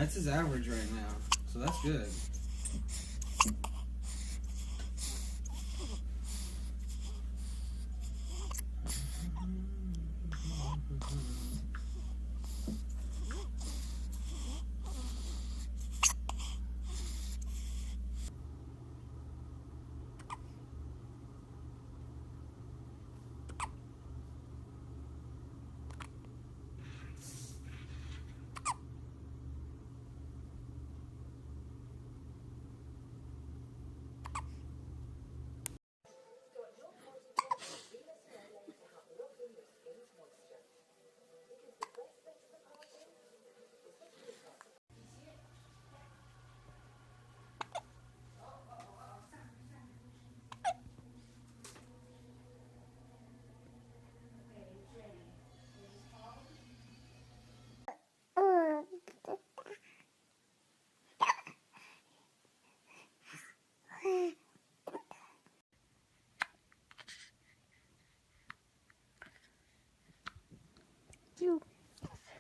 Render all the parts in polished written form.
That's his average right now, so that's good.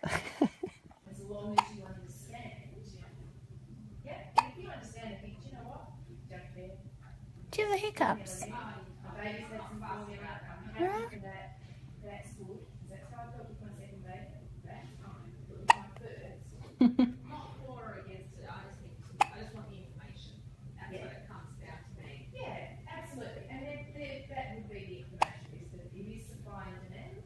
As long as you understand. Yeah, if you understand, I think, do you know what? Don't care. Do you have the hiccups? My baby's had some formula. I'm happy for that. That's good. That's how I felt with my second baby. That's fine. But with my first, not for or against it. I just want the information. That's what it comes down to me. Yeah, absolutely. And that would be the information, is that it is supply and demand.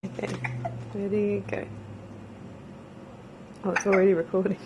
Okay, ready, go. Oh, it's already recording.